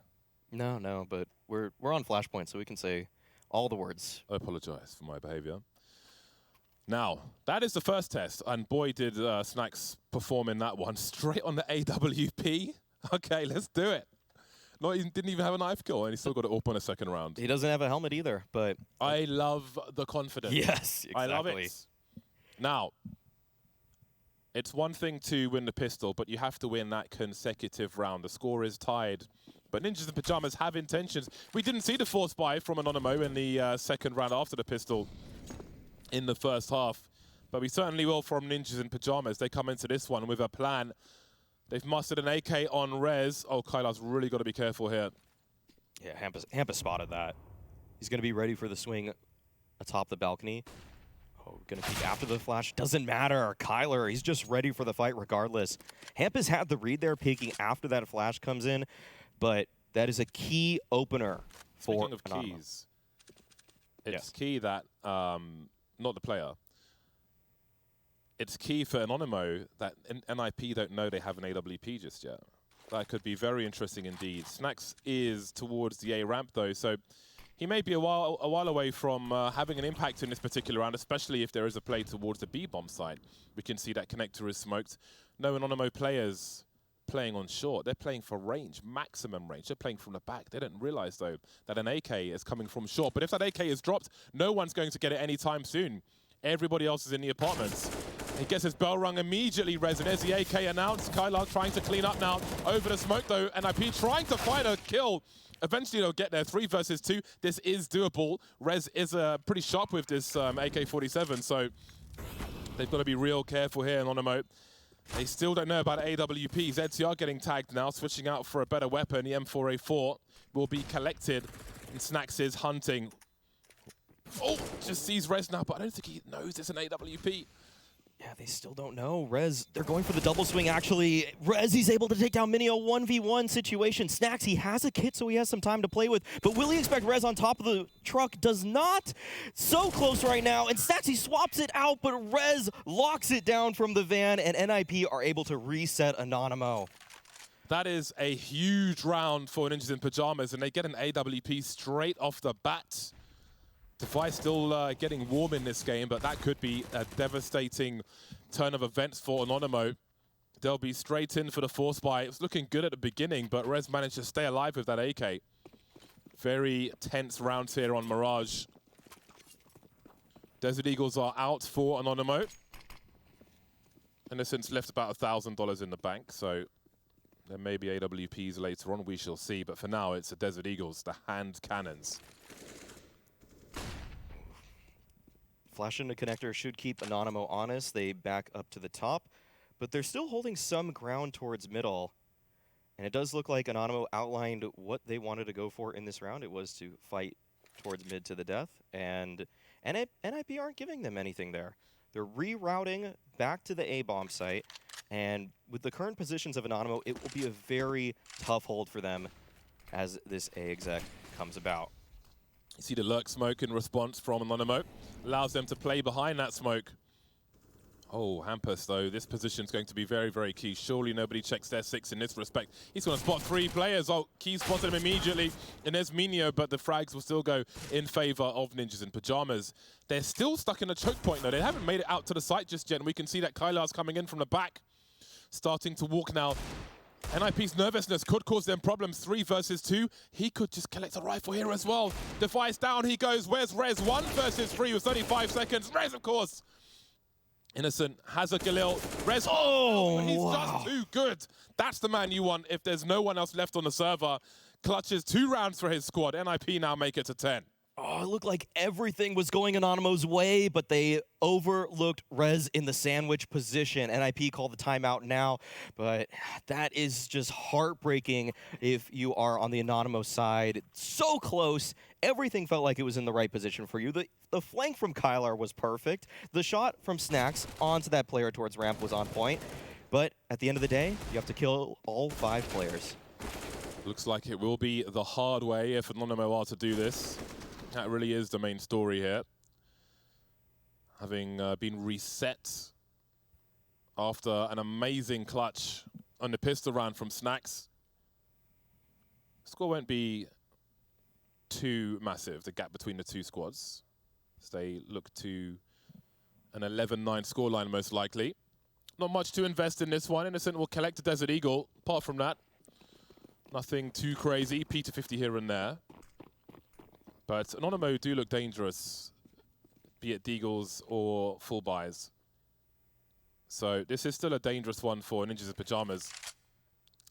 No, but we're on Flashpoint, so we can say all the words. I apologize for my behavior. Now, that is the first test, and boy did Snacks perform in that one. Straight on the AWP. Okay, let's do it. No, he didn't even have a knife kill, and he still got it up on a second round. He doesn't have a helmet either, but... I love the confidence. Yes, exactly. I love it. Now, it's one thing to win the pistol, but you have to win that consecutive round. The score is tied, but Ninjas in Pajamas have intentions. We didn't see the force buy from Anonymo in the second round after the pistol in the first half, but we certainly will from Ninjas in Pajamas. They come into this one with a plan. They've mustered an AK on Rez. Oh, Kyla's really got to be careful here. Yeah, Hampus spotted that. He's going to be ready for the swing atop the balcony. Oh, going to peek after the flash. Doesn't matter. Kyler, he's just ready for the fight regardless. Hampus had the read there, peeking after that flash comes in, but that is a key opener for Speaking of Anonymo. keys, it's key that, not the player, it's key for Anonymo that NIP don't know they have an AWP just yet. That could be very interesting indeed. Snacks is towards the A ramp though, so he may be a while away from having an impact in this particular round, especially if there is a play towards the B bomb side. We can see that connector is smoked. No Anonymo players playing on short. They're playing for range, maximum range. They're playing from the back. They don't realize though that an AK is coming from short. But if that AK is dropped, no one's going to get it anytime soon. Everybody else is in the apartments. He gets his bell rung immediately, Rez, and there's the AK announced. Kyla trying to clean up now. Over the smoke, though. NIP trying to find a kill. Eventually, they'll get there. 3 versus 2. This is doable. Rez is pretty sharp with this AK-47, so they've got to be real careful here in Anonymo. They still don't know about AWP. ZTR getting tagged now, switching out for a better weapon. The M4A4 will be collected, and Snacks is hunting. Oh, just sees Rez now, but I don't think he knows it's an AWP. Yeah, they still don't know. Rez, they're going for the double swing, actually. Rez, he's able to take down Mini, a 1v1 situation. Snacks, he has a kit, so he has some time to play with. But will he expect Rez on top of the truck? Does not. So close right now. And Snacks, he swaps it out, but Rez locks it down from the van, and NIP are able to reset Anonymo. That is a huge round for Ninjas in Pajamas, and they get an AWP straight off the bat. Device still getting warm in this game, but that could be a devastating turn of events for Anonymo. They'll be straight in for the force buy. It was looking good at the beginning, but Rez managed to stay alive with that AK. Very tense rounds here on Mirage. Desert Eagles are out for Anonymo. Innocent's left about $1,000 in the bank, so there may be AWPs later on, we shall see. But for now, it's the Desert Eagles, the hand cannons. Flash into connector should keep Anonymo honest. They back up to the top, but they're still holding some ground towards middle. And it does look like Anonymo outlined what they wanted to go for in this round. It was to fight towards mid to the death, and NIP aren't giving them anything there. They're rerouting back to the A-bomb site, and with the current positions of Anonymo, it will be a very tough hold for them as this A-exec comes about. You see the lurk smoke in response from Anonymo. Allows them to play behind that smoke. Oh, Hampus, though, this position's going to be very, very key. Surely nobody checks their 6 in this respect. He's going to spot 3 players. Oh, Key spotted him immediately. And there's Minio, but the frags will still go in favor of Ninjas in Pajamas. They're still stuck in a choke point, though. They haven't made it out to the site just yet. And we can see that Kylar's coming in from the back, starting to walk now. NIP's nervousness could cause them problems. 3 versus 2. He could just collect a rifle here as well. Device down, he goes. Where's Rez? 1 versus 3 with 35 seconds. Rez, of course. Innocent has a Galil. Rez, he's just too good. That's the man you want if there's no one else left on the server. Clutches 2 rounds for his squad. NIP now make it to 10. Oh, it looked like everything was going Anonymo's way, but they overlooked Rez in the sandwich position. NIP called the timeout now, but that is just heartbreaking if you are on the Anonymo side. So close. Everything felt like it was in the right position for you. The flank from Kylar was perfect. The shot from Snacks onto that player towards ramp was on point. But at the end of the day, you have to kill all 5 players. Looks like it will be the hard way if Anonymo are to do this. That really is the main story here. Having been reset after an amazing clutch on the pistol round from Snacks. Score won't be too massive, the gap between the 2 squads. As they look to an 11-9 scoreline most likely. Not much to invest in this one. Innocent will collect a Desert Eagle. Apart from that, nothing too crazy. P250 here and there. But Anonymo do look dangerous, be it Deagles or full buys. So this is still a dangerous one for Ninjas in Pajamas.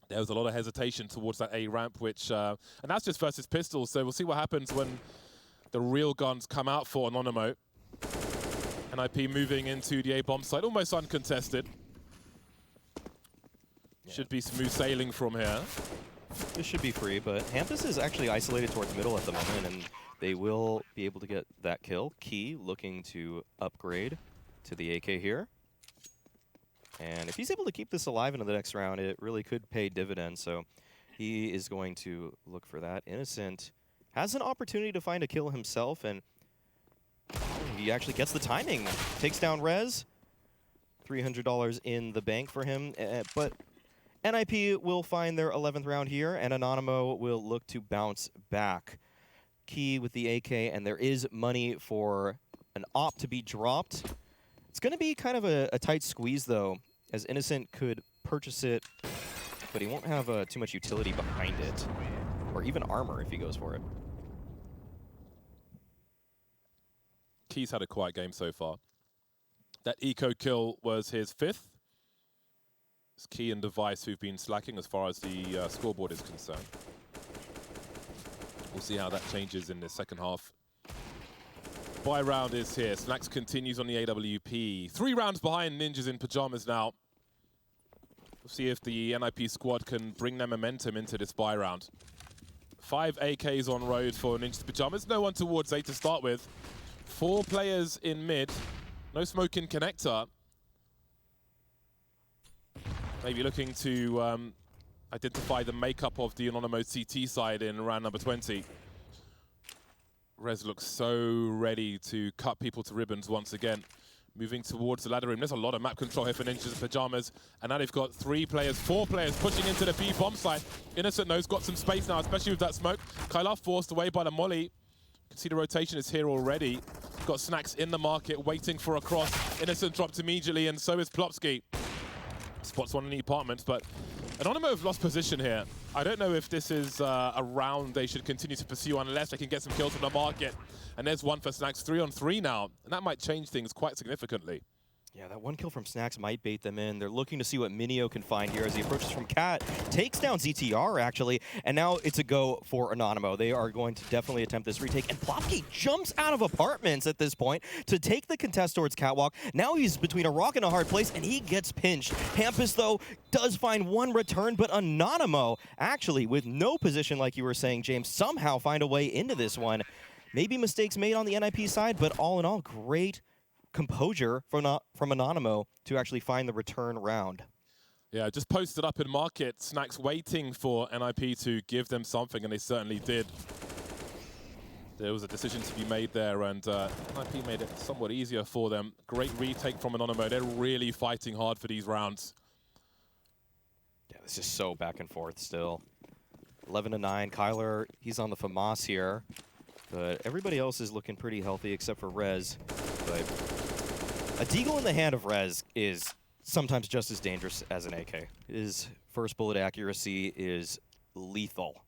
There was a lot of hesitation towards that A ramp, which, and that's just versus pistols. So we'll see what happens when the real guns come out for Anonymo. NIP moving into the A bomb site, almost uncontested. Yeah. Should be smooth sailing from here. This should be free, but Hampus is actually isolated towards middle at the moment, and they will be able to get that kill. Key looking to upgrade to the AK here. And if he's able to keep this alive into the next round, it really could pay dividends. So he is going to look for that. Innocent has an opportunity to find a kill himself, and he actually gets the timing. Takes down Rez. $300 in the bank for him, but NIP will find their 11th round here, and Anonymo will look to bounce back. Key with the AK, and there is money for an op to be dropped. It's going to be kind of a tight squeeze, though, as Innocent could purchase it, but he won't have too much utility behind it, or even armor if he goes for it. Key's had a quiet game so far. That eco kill was his 5th. It's Key and Device who've been slacking as far as the scoreboard is concerned. We'll see how that changes in the second half. Buy round is here. Snacks continues on the AWP. 3 rounds behind Ninjas in Pajamas now. We'll see if the NIP squad can bring their momentum into this buy round. 5 AKs on road for Ninjas in Pajamas. No one towards A to start with. 4 players in mid. No smoke in connector. Maybe looking to identify the makeup of the Anonymo CT side in round number 20. Rez looks so ready to cut people to ribbons once again. Moving towards the ladder room. There's a lot of map control here for Ninjas in Pajamas. And now they've got 3 players, 4 players pushing into the B bomb site. Innocent knows got some space now, especially with that smoke. Kylar forced away by the molly. You can see the rotation is here already. Got Snacks in the market, waiting for a cross. Innocent dropped immediately, and so is Plopsky. Spots one in the apartments, but Anonymo have lost position here. I don't know if this is a round they should continue to pursue unless they can get some kills from the market. And there's one for Snacks, 3 on 3 now, and that might change things quite significantly. Yeah, that one kill from Snacks might bait them in. They're looking to see what Minio can find here as he approaches from Cat. Takes down ZTR, actually, and now it's a go for Anonymo. They are going to definitely attempt this retake, and Plopsky jumps out of apartments at this point to take the contest towards Catwalk. Now he's between a rock and a hard place, and he gets pinched. Hampus, though, does find one return, but Anonymo, actually, with no position like you were saying, James, somehow find a way into this one. Maybe mistakes made on the NIP side, but all in all, great composure from Anonymo to actually find the return round. Yeah, just posted up in market. Snacks waiting for NIP to give them something, and they certainly did. There was a decision to be made there, and NIP made it somewhat easier for them. Great retake from Anonymo. They're really fighting hard for these rounds. Yeah, this is so back and forth still. 11-9. Kyler, he's on the FAMAS here, but everybody else is looking pretty healthy except for Rez. But a deagle in the hand of Rez is sometimes just as dangerous as an AK. His first bullet accuracy is lethal.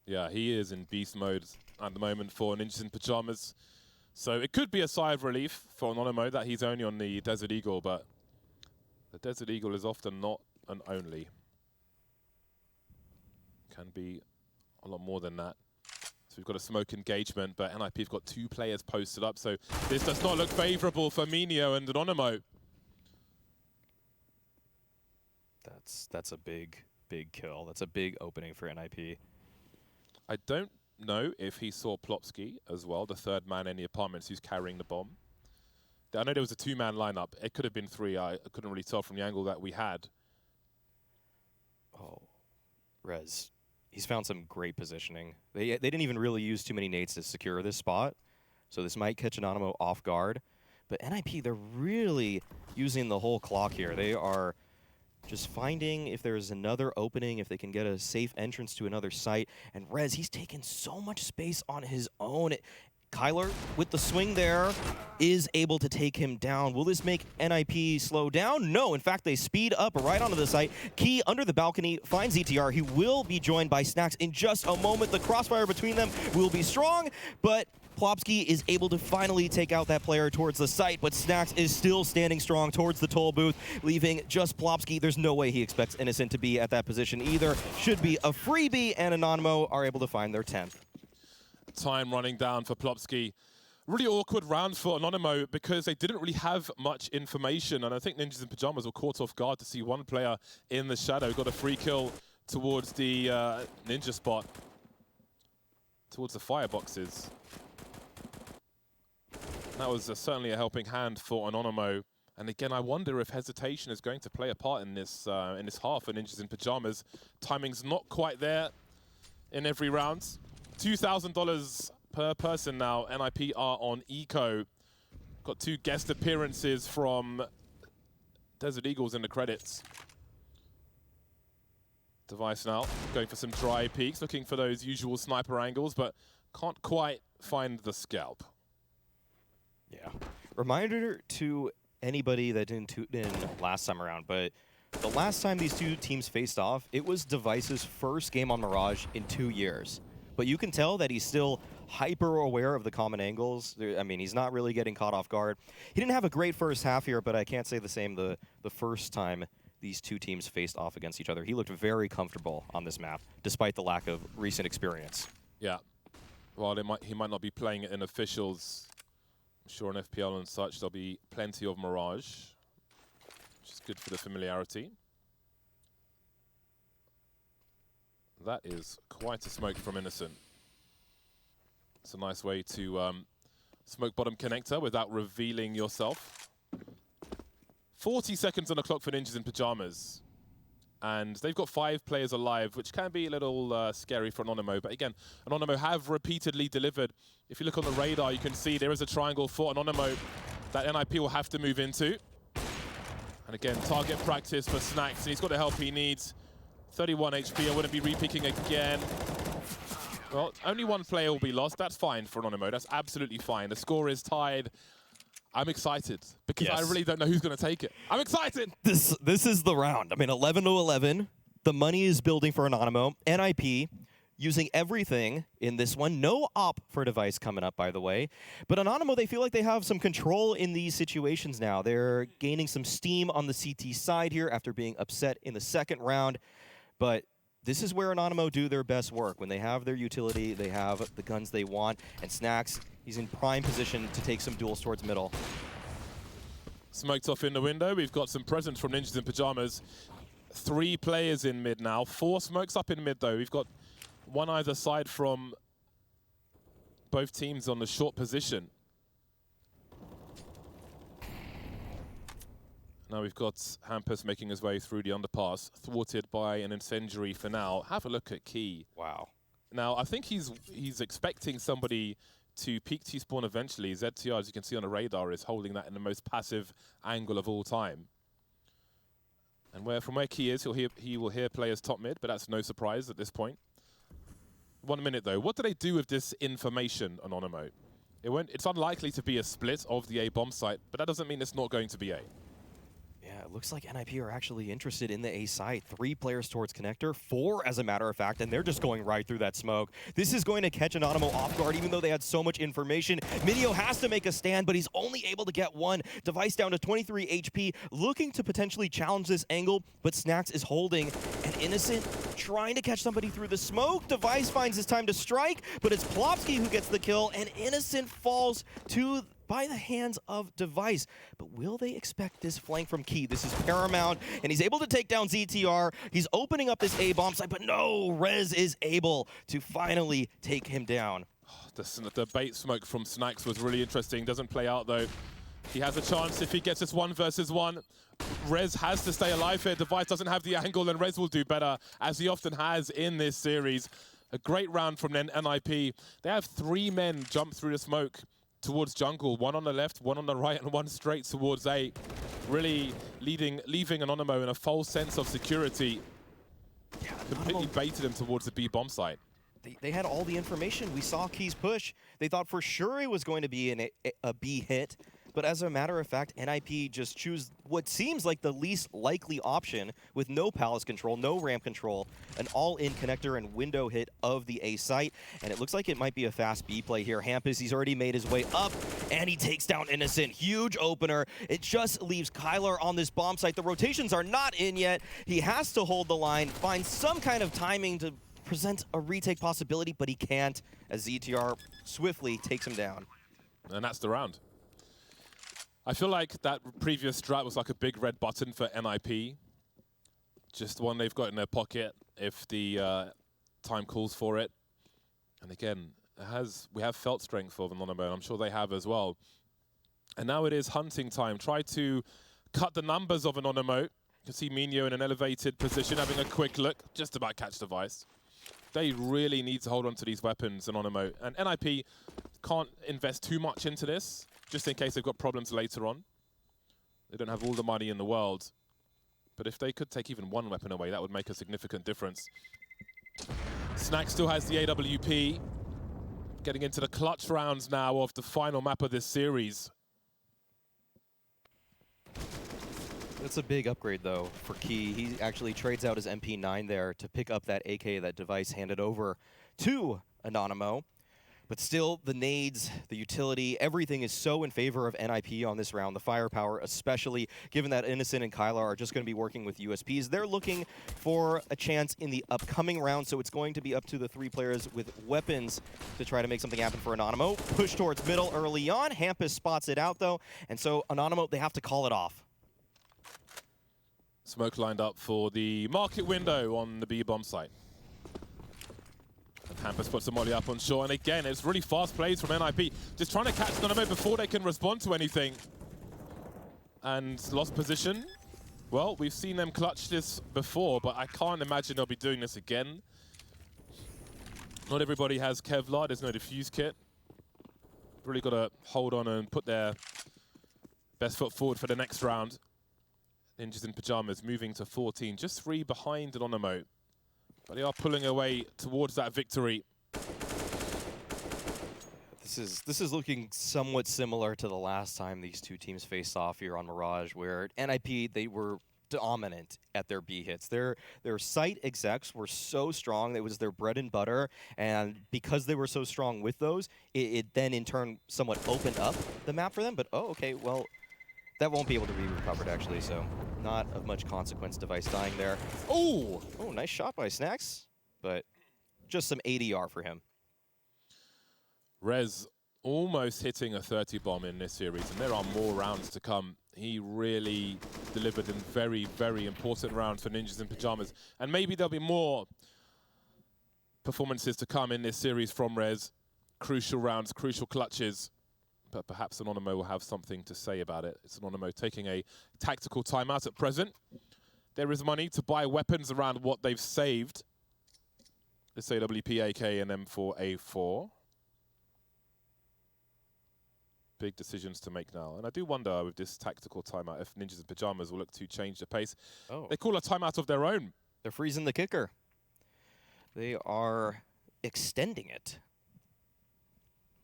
Yeah, he is in beast mode at the moment for Ninjas in Pajamas. So it could be a sigh of relief for Anonymo that he's only on the Desert Eagle, but the Desert Eagle is often not an only. Can be a lot more than that. So we've got a smoke engagement, but NIP have got 2 players posted up, so this does not look favorable for Minio and Anonymo. That's a big kill. That's a big opening for NIP. I don't know if he saw Plopsky as well, the 3rd man in the apartments who's carrying the bomb. I know there was a 2-man lineup. It could have been 3. I couldn't really tell from the angle that we had. Oh, Rez. He's found some great positioning. They didn't even really use too many nades to secure this spot, so this might catch Anonymo off guard. But NIP, they're really using the whole clock here. They are just finding if there's another opening, if they can get a safe entrance to another site. And Rez, he's taken so much space on his own. Kyler, with the swing there, is able to take him down. Will this make NIP slow down? No, in fact, they speed up right onto the site. Key under the balcony finds ETR. He will be joined by Snacks in just a moment. The crossfire between them will be strong, but Plopsky is able to finally take out that player towards the site, but Snacks is still standing strong towards the toll booth, leaving just Plopsky. There's no way he expects Innocent to be at that position either. Should be a freebie, and Anonymo are able to find their 10th. Time running down for Plopsky. Really awkward round for Anonymo because they didn't really have much information, and I think Ninjas in Pajamas were caught off guard to see one player in the shadow. Got a free kill towards the ninja spot, towards the fireboxes. That was certainly a helping hand for Anonymo. And again, I wonder if hesitation is going to play a part in this half for Ninjas in Pajamas. Timing's not quite there in every round. $2,000 per person now. NIP are on Eco. Got 2 guest appearances from Desert Eagles in the credits. Device now going for some dry peeks, looking for those usual sniper angles, but can't quite find the scalp. Yeah. Reminder to anybody that didn't tune in last time around, but the last time these 2 teams faced off, it was Device's first game on Mirage in 2 years. But you can tell that he's still hyper aware of the common angles. I mean, he's not really getting caught off guard. He didn't have a great first half here, but I can't say the same the first time these 2 teams faced off against each other. He looked very comfortable on this map, despite the lack of recent experience. Yeah. While he might not be playing it in officials, I'm sure on FPL and such, there'll be plenty of Mirage, which is good for the familiarity. That is quite a smoke from Innocent. It's a nice way to smoke bottom connector without revealing yourself. 40 seconds on the clock for Ninjas in Pajamas. And they've got 5 players alive, which can be a little scary for Anonymo. But again, Anonymo have repeatedly delivered. If you look on the radar, you can see there is a triangle for Anonymo that NIP will have to move into. And again, target practice for Snacks, and he's got the help he needs. 31 HP, I wouldn't be re-picking again. Well, only 1 player will be lost. That's fine for Anonymo. That's absolutely fine. The score is tied. I'm excited because I really don't know who's going to take it. I'm excited. This is the round. I mean, 11-11. The money is building for Anonymo. NIP using everything in this one. No op for Device coming up, by the way. But Anonymo, they feel like they have some control in these situations now. They're gaining some steam on the CT side here after being upset in the 2nd round. But this is where Anonymo do their best work. When they have their utility, they have the guns they want. And Snacks, he's in prime position to take some duels towards middle. Smoked off in the window. We've got some presence from Ninjas in Pajamas. 3 players in mid now. 4 smokes up in mid, though. We've got 1 either side from both teams on the short position. Now we've got Hampus making his way through the underpass, thwarted by an incendiary for now. Have a look at Key. Wow. Now, I think he's expecting somebody to peek T-spawn eventually. ZTR, as you can see on the radar, is holding that in the most passive angle of all time. And from where Key is, he will hear players top mid, but that's no surprise at this point. 1 minute though, what do they do with this information, Anonymo? It's unlikely to be a split of the A bomb site, but that doesn't mean it's not going to be A. Yeah, it looks like NIP are actually interested in the A site. 3 players towards connector, 4 as a matter of fact, and they're just going right through that smoke. This is going to catch Anonymo off guard, even though they had so much information. Minio has to make a stand, but he's only able to get 1. Device down to 23 HP, looking to potentially challenge this angle, but Snacks is holding. And Innocent trying to catch somebody through the smoke. Device finds his time to strike, but it's Plopsky who gets the kill, and Innocent falls by the hands of Device. But will they expect this flank from Key? This is paramount, and he's able to take down ZTR. He's opening up this A-bomb site, but no, Rez is able to finally take him down. The bait smoke from Snacks was really interesting. Doesn't play out, though. He has a chance if he gets this 1 versus 1. Rez has to stay alive here. Device doesn't have the angle, and Rez will do better, as he often has in this series. A great round from NIP. They have 3 men jump through the smoke towards jungle, 1 on the left, 1 on the right, and 1 straight towards A. Really leaving Anonymo in a false sense of security. Yeah, completely baited him towards the B bomb site. They had all the information. We saw Key's push. They thought for sure it was going to be a B hit. But as a matter of fact, NIP just choose what seems like the least likely option with no palace control, no ramp control, an all-in connector and window hit of the A site. And it looks like it might be a fast B play here. Hampus, he's already made his way up, and he takes down Innocent. Huge opener. It just leaves Kyler on this bomb site. The rotations are not in yet. He has to hold the line, find some kind of timing to present a retake possibility, but he can't, as ZTR swiftly takes him down. And that's the round. I feel like that previous strat was like a big red button for NIP. Just one they've got in their pocket if the time calls for it. And again, we have felt strength of Anonymo, and I'm sure they have as well. And now it is hunting time. Try to cut the numbers of Anonymo. You can see Minio in an elevated position, having a quick look, just about catch Device. They really need to hold on to these weapons, Anonymo. And NIP can't invest too much into this, just in case they've got problems later on. They don't have all the money in the world. But if they could take even 1 weapon away, that would make a significant difference. Snack still has the AWP. Getting into the clutch rounds now of the final map of this series. That's a big upgrade, though, for Key. He actually trades out his MP9 there to pick up that AK that Device handed over to Anonymo. But still, the nades, the utility, everything is so in favor of NIP on this round. The firepower, especially given that Innocent and Kyler are just going to be working with USPs. They're looking for a chance in the upcoming round, so it's going to be up to the 3 players with weapons to try to make something happen for Anonymo. Push towards middle early on. Hampus spots it out, though, and so Anonymo, they have to call it off. Smoke lined up for the market window on the B-bomb site. And Hampus puts the molly up on shore, and again, it's really fast plays from NIP. Just trying to catch Anonymo before they can respond to anything. And lost position. Well, we've seen them clutch this before, but I can't imagine they'll be doing this again. Not everybody has Kevlar, there's no defuse kit. Really got to hold on and put their best foot forward for the next round. Ninjas in Pajamas moving to 14, just 3 behind Anonymo. But they are pulling away towards that victory. This is looking somewhat similar to the last time these 2 teams faced off here on Mirage, where NIP, they were dominant at their B hits. Their site execs were so strong, it was their bread and butter, and because they were so strong with those, it then in turn somewhat opened up the map for them. But oh, okay, well, that won't be able to be recovered, actually, so not of much consequence. Device dying there. Oh, nice shot by Snacks, but just some ADR for him. Rez almost hitting a 30 bomb in this series, and there are more rounds to come. He really delivered in very, very important rounds for Ninjas in Pajamas, and maybe there'll be more performances to come in this series from Rez. Crucial rounds, crucial clutches. But perhaps Anonymo will have something to say about it. It's Anonymo taking a tactical timeout at present. There is money to buy weapons around what they've saved. This AWP, AK, and M4A4. big decisions to make now. And I do wonder with this tactical timeout if Ninjas in Pyjamas will look to change the pace. Oh. They call a timeout of their own. They're freezing the kicker. They are extending it.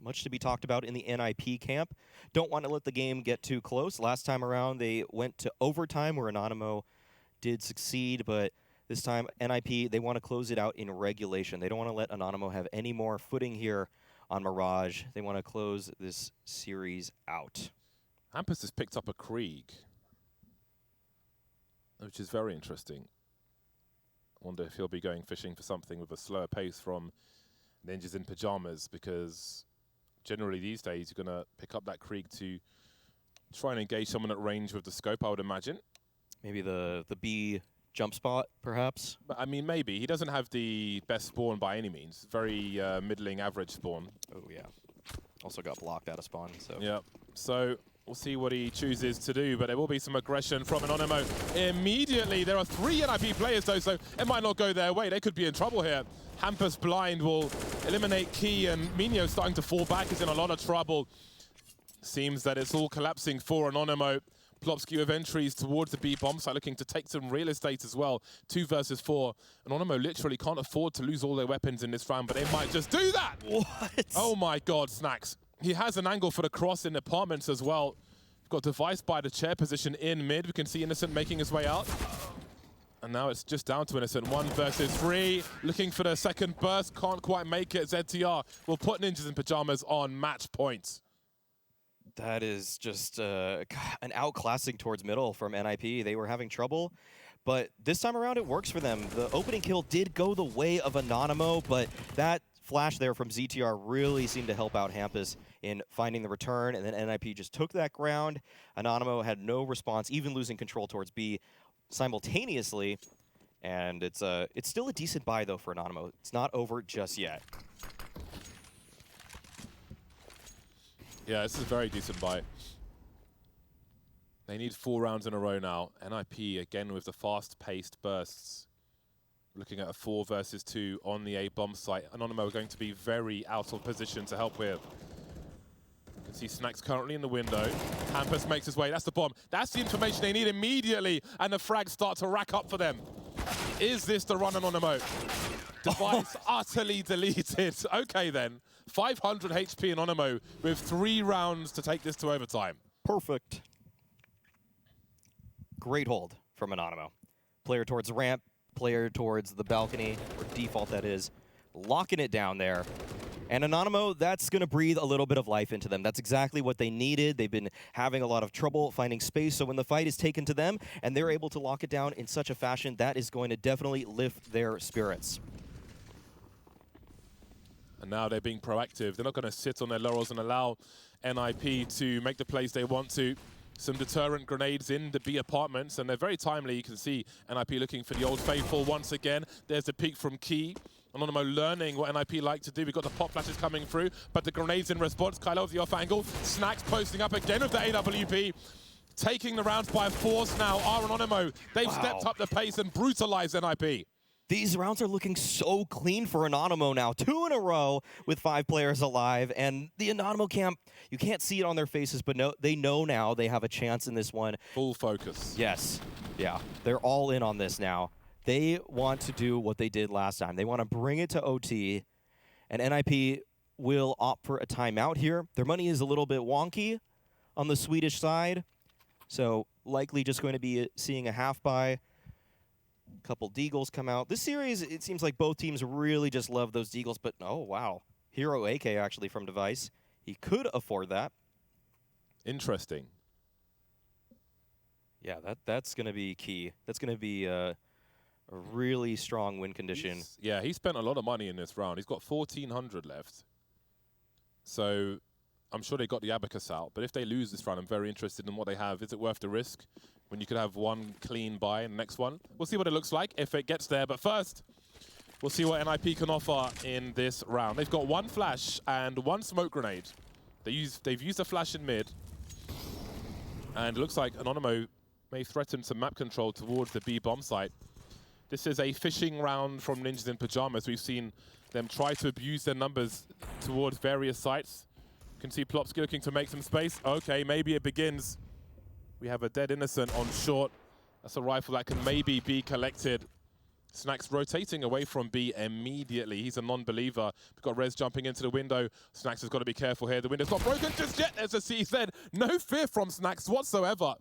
Much to be talked about in the NIP camp. Don't want to let the game get too close. Last time around, they went to overtime where Anonymo did succeed, but this time, NIP, they want to close it out in regulation. They don't want to let Anonymo have any more footing here on Mirage. They want to close this series out. Hampus has picked up a Krieg, which is very interesting. I wonder if he'll be going fishing for something with a slower pace from Ninjas in Pyjamas, because generally these days you're going to pick up that Krieg to try and engage someone at range with the scope, I would imagine. Maybe the B jump spot, perhaps? But I mean, maybe. He doesn't have the best spawn by any means. Very middling average spawn. Oh, yeah. Also got blocked out of spawn, so. Yeah. So we'll see what he chooses to do, but there will be some aggression from Anonymo immediately. There are 3 NIP players, though, so it might not go their way. They could be in trouble here. Hampus blind will eliminate Key, and Minho starting to fall back is in a lot of trouble. Seems that it's all collapsing for Anonymo. Plopsky with entries towards the B bomb site, looking to take some real estate as well. 2 versus 4. Anonymo literally can't afford to lose all their weapons in this round, but they might just do that! What? Oh my god, Snacks. He has an angle for the cross in apartments as well. We've got Device by the chair position in mid. We can see Innocent making his way out. And now it's just down to Innocent. 1 versus 3. Looking for the second burst. Can't quite make it. ZTR will put Ninjas in Pyjamas on match point. That is just an outclassing towards middle from NIP. They were having trouble, but this time around it works for them. The opening kill did go the way of Anonymo, but that flash there from ZTR really seemed to help out Hampus in finding the return, and then NIP just took that ground. Anonymo had no response, even losing control towards B simultaneously, and it's still a decent buy, though, for Anonymo. It's not over just yet. Yeah, this is a very decent buy. They need 4 rounds in a row now. NIP, again, with the fast-paced bursts. Looking at a 4 versus 2 on the A bomb site. Anonymo are going to be very out of position to help with. You can see Snacks currently in the window. Hampus makes his way. That's the bomb. That's the information they need immediately, and the frags start to rack up for them. Is this the run, Anonymo? Device utterly deleted. Okay, then. 500 HP Anonymo with 3 rounds to take this to overtime. Perfect. Great hold from Anonymo. Player towards the ramp, player towards the balcony, or default that is, locking it down there. And Anonymo, that's going to breathe a little bit of life into them. That's exactly what they needed. They've been having a lot of trouble finding space, so when the fight is taken to them and they're able to lock it down in such a fashion, that is going to definitely lift their spirits. And now they're being proactive. They're not going to sit on their laurels and allow NIP to make the plays they want to. Some deterrent grenades in the B apartments, and they're very timely. You can see NIP looking for the old faithful once again. There's the peek from Key. Anonymo learning what NIP like to do. We've got the pop flashes coming through, but the grenades in response. Kylo with the off angle. Snacks posting up again with the AWP. Taking the rounds by force now are Anonymo. They've stepped up the pace and brutalized NIP. These rounds are looking so clean for Anonymo now. 2 in a row with 5 players alive. And the Anonymo camp, you can't see it on their faces, but no, they know now they have a chance in this one. Full focus. Yes. Yeah. They're all in on this now. They want to do what they did last time. They want to bring it to OT. And NIP will opt for a timeout here. Their money is a little bit wonky on the Swedish side. So likely just going to be seeing a half buy. Couple Deagles come out. This series, it seems like both teams really just love those Deagles, but oh, wow. Hero AK actually from Device. He could afford that. Interesting. Yeah, that's going to be key. That's going to be a really strong win condition. He spent a lot of money in this round. He's got 1,400 left. So I'm sure they got the abacus out, but if they lose this round, I'm very interested in what they have. Is it worth the risk when you could have 1 clean buy in the next one? We'll see what it looks like if it gets there, but first, we'll see what NIP can offer in this round. They've got 1 flash and 1 smoke grenade. They've used a flash in mid, and it looks like Anonymo may threaten some map control towards the B bomb site. This is a fishing round from Ninjas in Pyjamas. We've seen them try to abuse their numbers towards various sites. Can see Plopsky looking to make some space. Okay, maybe it begins. We have a dead innocent on short. That's a rifle that can maybe be collected. Snacks rotating away from B immediately. He's a non-believer. We've got Rez jumping into the window. Snacks has got to be careful here. The window's not broken just yet, as a CZ. No fear from Snacks whatsoever.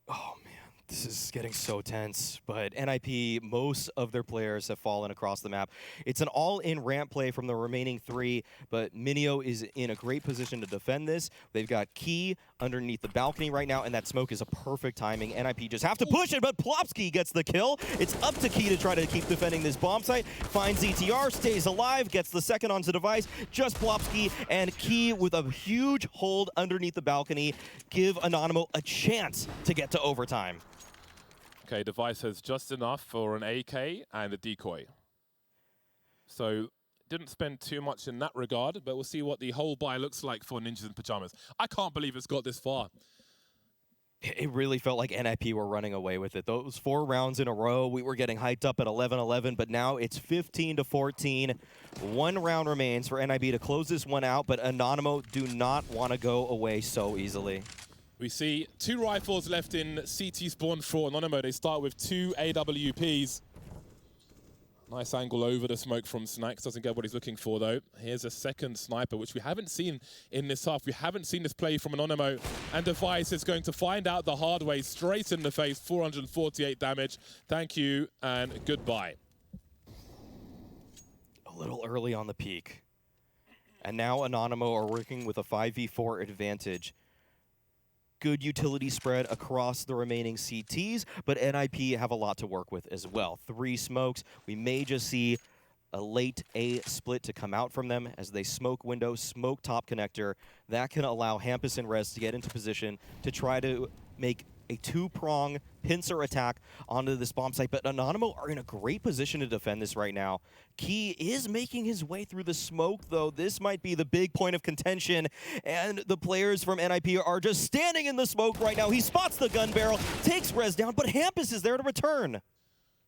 Oh, man. This is getting so tense, but NIP, most of their players have fallen across the map. It's an all-in ramp play from the remaining 3, but Minio is in a great position to defend this. They've got Key underneath the balcony right now, and that smoke is a perfect timing. NIP just have to push it, but Plopsky gets the kill. It's up to Key to try to keep defending this bomb site. Finds ETR, stays alive, gets the second onto device. Just Plopsky and Key with a huge hold underneath the balcony give Anonymo a chance to get to overtime. Okay, device has just enough for an AK and a decoy. So didn't spend too much in that regard, but we'll see what the whole buy looks like for Ninjas in Pajamas. I can't believe it's got this far. It really felt like NIP were running away with it. Those 4 rounds in a row, we were getting hyped up at 11-11, but now it's 15-14. 1 round remains for NIP to close this one out, but Anonymo do not want to go away so easily. We see 2 rifles left in CT spawn for Anonymo. They start with 2 AWPs. Nice angle over the smoke from Snacks. Doesn't get what he's looking for, though. Here's a second sniper, which we haven't seen in this half. We haven't seen this play from Anonymo. And Device is going to find out the hard way, straight in the face. 448 damage. Thank you, and goodbye. A little early on the peak. And now Anonymo are working with a 5v4 advantage. Good utility spread across the remaining CTs, but NIP have a lot to work with as well. 3 smokes. We may just see a late A split to come out from them as they smoke window, smoke top connector. That can allow Hampus and Rez to get into position to try to make a 2-prong pincer attack onto this bomb site, but Anonymo are in a great position to defend this right now. Key is making his way through the smoke, though. This might be the big point of contention, and the players from NIP are just standing in the smoke right now. He spots the gun barrel, takes Rez down, but Hampus is there to return.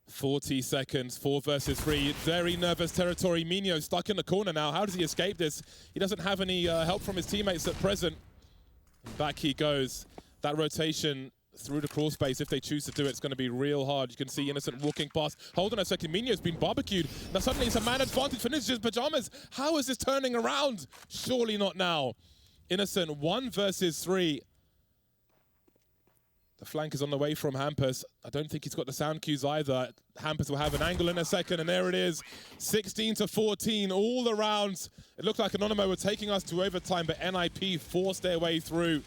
40 seconds, 4 versus 3. Very nervous territory. Minio stuck in the corner now. How does he escape this? He doesn't have any help from his teammates at present. Back he goes. That rotation through the crawl space, if they choose to do it, it's going to be real hard. You can see Innocent walking past. Hold on a second, Minio's been barbecued. Now suddenly it's a man advantage for Ninjas Pajamas. How is this turning around? Surely not now. Innocent, 1 versus 3. The flank is on the way from Hampus. I don't think he's got the sound cues either. Hampus will have an angle in a second, and there it is. 16-14 all around. It looked like Anonymo were taking us to overtime, but NIP forced their way through.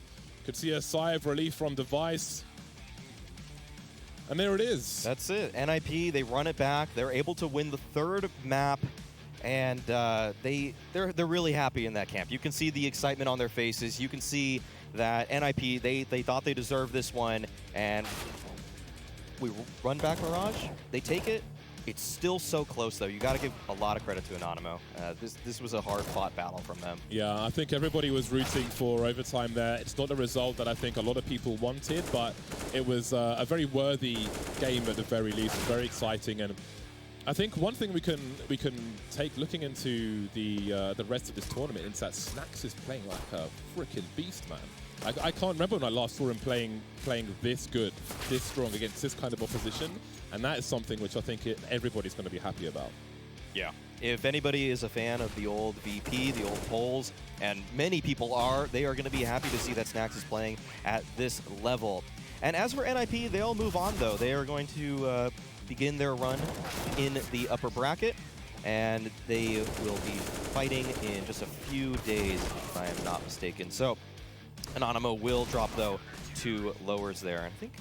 Could see a sigh of relief from Device. And there it is. That's it. NIP, they run it back. They're able to win the 3rd map, and they're really happy in that camp. You can see the excitement on their faces. You can see that NIP, they thought they deserved this one, and we run back Mirage. They take it. It's still so close, though. You got to give a lot of credit to Anonymo. This was a hard-fought battle from them. Yeah, I think everybody was rooting for overtime there. It's not the result that I think a lot of people wanted, but it was a very worthy game at the very least. Very exciting, and I think one thing we can take looking into the rest of this tournament is that Snacks is playing like a freaking beast, man. I can't remember when I last saw him playing this good, this strong against this kind of opposition, and that is something which I think everybody's going to be happy about. Yeah. If anybody is a fan of the old VP, the old polls, and many people are, they are going to be happy to see that Snacks is playing at this level. And as for NIP, they'll move on, though. They are going to begin their run in the upper bracket, and they will be fighting in just a few days, if I am not mistaken. So Anonymo will drop, though, to lowers there. I think